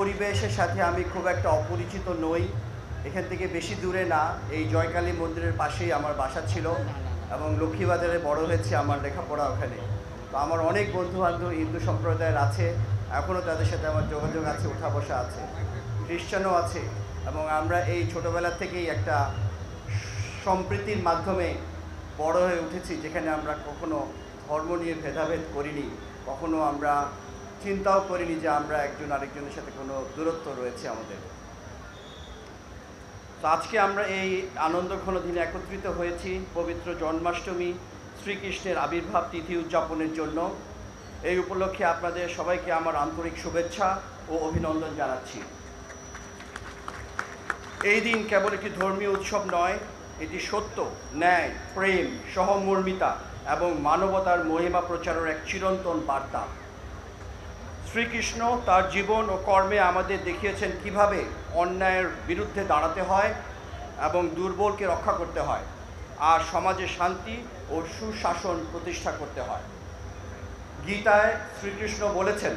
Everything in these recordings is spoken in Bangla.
পরিবেশের সাথে আমি খুব একটা অপরিচিত নই। এখান থেকে বেশি দূরে না, এই জয়কালী মন্দিরের পাশেই আমার বাসা ছিল এবং লক্ষ্মীবাজারে বড় হয়েছে, আমার লেখাপড়া ওখানে। তো আমার অনেক বন্ধুবান্ধব হিন্দু সম্প্রদায়ের আছে, এখনও তাদের সাথে আমার যোগাযোগ আছে, ওঠা বসা আছে, খ্রিস্টানও আছে। এবং আমরা এই ছোটোবেলা থেকেই একটা সম্প্রীতির মাধ্যমে বড় হয়ে উঠেছি, যেখানে আমরা কখনো ধর্ম নিয়ে ভেদাভেদ করিনি, কখনো আমরা চিন্তাও করিনি যে আমরা একজন আরেকজনের সাথে কোনো দূরত্ব রয়েছে আমাদের। তো আজকে আমরা এই আনন্দঘন দিনে একত্রিত হয়েছি পবিত্র জন্মাষ্টমী, শ্রীকৃষ্ণের আবির্ভাব তিথি উদযাপনের জন্য। এই উপলক্ষে আপনাদের সবাইকে আমার আন্তরিক শুভেচ্ছা ও অভিনন্দন জানাচ্ছি। এই দিন কেবল একটি ধর্মীয় উৎসব নয়, এটি সত্য, ন্যায়, প্রেম, সহমর্মিতা এবং মানবতার মহিমা প্রচারের এক চিরন্তন বার্তা। শ্রীকৃষ্ণ তার জীবন ও কর্মে আমাদের দেখিয়েছেন কিভাবে অন্যায়ের বিরুদ্ধে দাঁড়াতে হয় এবং দুর্বলকে রক্ষা করতে হয়, আর সমাজে শান্তি ও সুশাসন প্রতিষ্ঠা করতে হয়। গীতায় শ্রীকৃষ্ণ বলেছেন,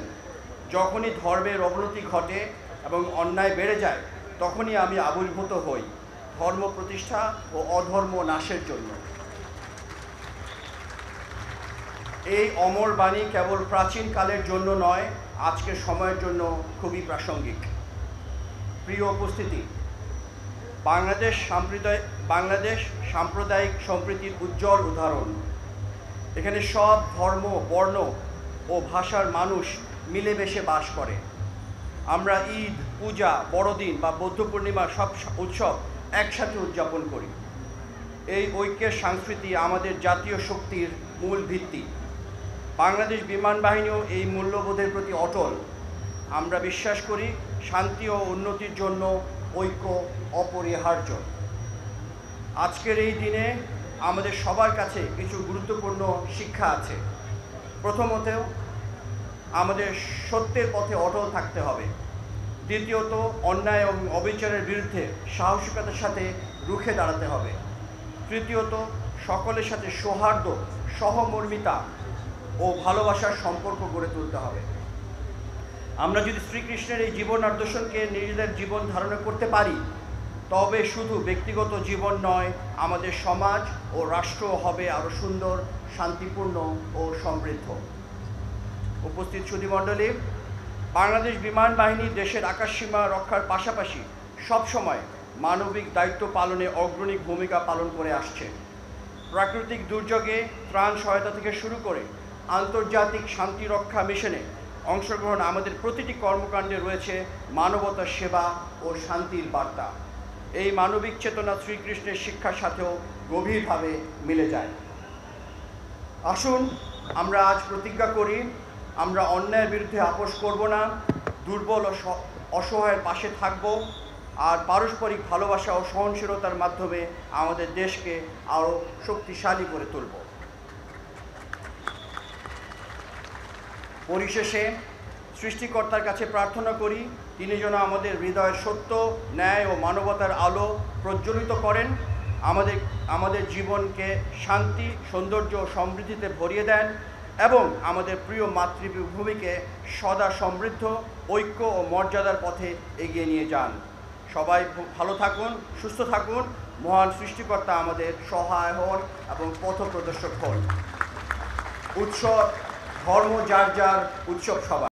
যখনই ধর্মের অবনতি ঘটে এবং অন্যায় বেড়ে যায়, তখনই আমি আবির্ভূত হই ধর্ম প্রতিষ্ঠা ও অধর্ম নাশের জন্য। এই অমর বাণী কেবল প্রাচীন কালের জন্য নয়, আজকের সময়ের জন্য খুবই প্রাসঙ্গিক। প্রিয় উপস্থিতি, বাংলাদেশ সাম্প্রদায়িক সম্প্রীতির উজ্জ্বল উদাহরণ। এখানে সব ধর্ম, বর্ণ ও ভাষার মানুষ মিলেমিশে বাস করে। আমরা ঈদ, পূজা, বড়দিন বা বৌদ্ধ পূর্ণিমার সব উৎসব একসাথে উদযাপন করি। এই ঐক্যের সংস্কৃতি আমাদের জাতীয় শক্তির মূল ভিত্তি। বাংলাদেশ বিমান বাহিনীও এই মূল্যবোধের প্রতি অটল। আমরা বিশ্বাস করি শান্তি ও উন্নতির জন্য ঐক্য অপরিহার্য। আজকের এই দিনে আমাদের সবার কাছে কিছু গুরুত্বপূর্ণ শিক্ষা আছে। প্রথমত, আমাদের সত্যের পথে অটল থাকতে হবে। দ্বিতীয়ত, অন্যায় এবং অবিচারের বিরুদ্ধে সাহসিকতার সাথে রুখে দাঁড়াতে হবে। তৃতীয়ত, সকলের সাথে সৌহার্দ্য, সহমর্মিতা ও ভালোবাসার সম্পর্ক গড়ে তুলতে হবে। আমরা যদি শ্রীকৃষ্ণের এই জীবন আদর্শকে নিজেদের জীবন ধারণা করতে পারি, তবে শুধু ব্যক্তিগত জীবন নয়, আমাদের সমাজ ও রাষ্ট্র হবে আরও সুন্দর, শান্তিপূর্ণ ও সমৃদ্ধ। উপস্থিত সুধীমণ্ডলী, বাংলাদেশ বিমান বাহিনী দেশের আকাশসীমা রক্ষার পাশাপাশি সবসময় মানবিক দায়িত্ব পালনে অগ্রণী ভূমিকা পালন করে আসছে। প্রাকৃতিক দুর্যোগে ত্রাণ সহায়তা থেকে শুরু করে আন্তর্জাতিক শান্তি রক্ষা মিশনে অংশগ্রহণ, আমাদের প্রতিটি কর্মকাণ্ডে রয়েছে মানবতার সেবা ও শান্তির বার্তা। এই মানবিক চেতনা শ্রীকৃষ্ণের শিক্ষার সাথেও গভীরভাবে মিলে যায়। আসুন আমরা আজ প্রতিজ্ঞা করি, আমরা অন্যায়ের বিরুদ্ধে আপোস করব না, দুর্বল ও অসহায়ের পাশে থাকব, আর পারস্পরিক ভালোবাসা ও সহনশীলতার মাধ্যমে আমাদের দেশকে আরও শক্তিশালী করে তুলব। পরিশেষে সৃষ্টিকর্তার কাছে প্রার্থনা করি, তিনি যেন আমাদের হৃদয়ের সত্য, ন্যায় ও মানবতার আলো প্রজ্বলিত করেন, আমাদের জীবনকে শান্তি, সৌন্দর্য ও সমৃদ্ধিতে ভরিয়ে দেন এবং আমাদের প্রিয় মাতৃভূমিকে সদা সমৃদ্ধ, ঐক্য ও মর্যাদার পথে এগিয়ে নিয়ে যান। সবাই ভালো থাকুন, সুস্থ থাকুন। মহান সৃষ্টিকর্তা আমাদের সহায় হন এবং পথ প্রদর্শক হন। উৎসব, ধর্ম যার যার, উৎসব সবার।